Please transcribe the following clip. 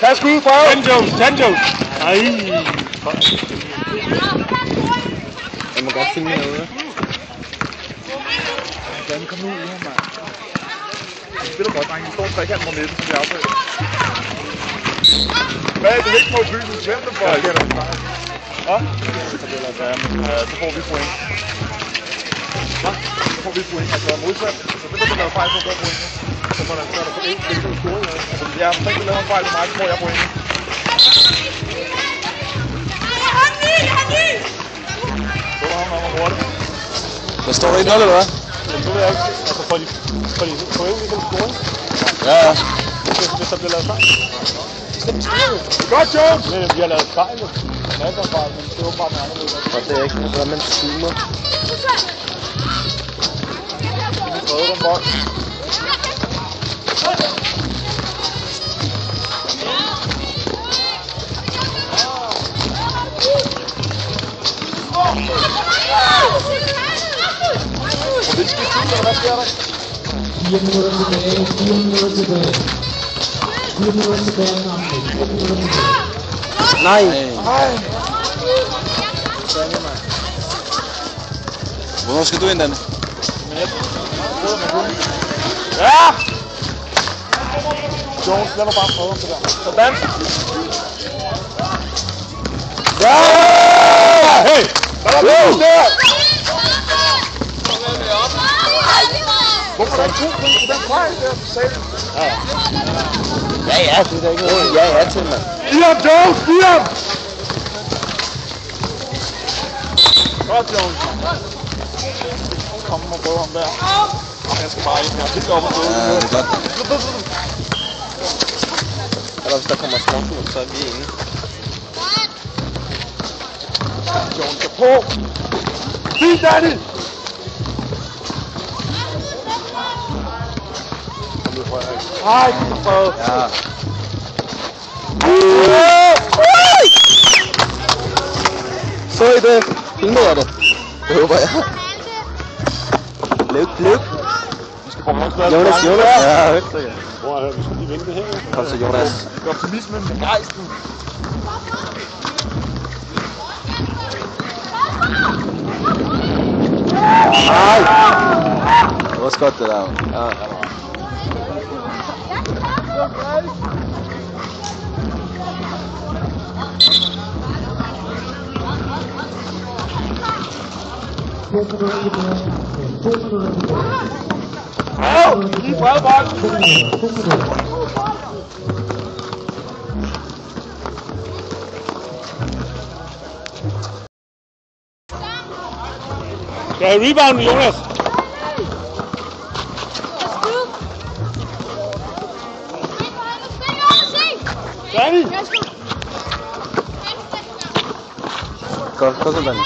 Tag skud fra. Tandjos. Nej. Jeg må godt finde herude. Den kom ud her, mand. Det spiller godt, drenge. Vi står 3 kanter på midten, så vi afbryder. Hvad er det ikke på byen? Hvem der får? Ja, det er der. Ja? Så får vi point. Ja, så får vi point. Altså modsat. Så det der laver fejl, så får point. Så får der på en spil, der scorer. Ja, hvis ikke laver en fejl med mig, så får jeg point. Så var han om hurtigt. Der står ikke noget, eller hvad? Det ved jeg ikke. Altså for de point, vi kan score. Ja, ja. Hvis der bliver lavet fejl. Godt, Jones! Men vi har lavet fejl. Masser af fejl, men det var bare med andre måder. Og det er ikke noget, man zoomer. Vi prøvede den bold. Det skal til, hvad sker der? 4 minutter tilbage, 4 minutter tilbage. 4 minutter tilbage, 4 minutter tilbage. Nej! Hvornår skal du ind, Dan? Ja! Jones, lad mig bare prøve det der. Sådan. Ja! Hey! Hvad er der der? Hvorfor er der 2 point på den fejl der? Ja, det er da ikke noget. Ja, til, mand. Giv ham, Jones! Giv ham! Godt, Jones. Kom og prøve ham der. Jeg skal bare ind her. Helt op og døde. Ja, det er godt. Eller hvis der kommer småfugl, så er vi inde. Jones er på. Fint, Danny! Ej, prøv. Ja. Så I det? Filmede jeg det? Det håber jeg. Løb. Vi skal prøve at Jonas. Ja, højt sikkert. Prøv at høre, vi skal lige vinde det her. Kom så, Jonas. Det er optimismen med gejsten. Nej! Det var også godt, det der. Ja. Lige bred bold. Skal jeg rebound med Jonas? Danny! Godt så, Danny.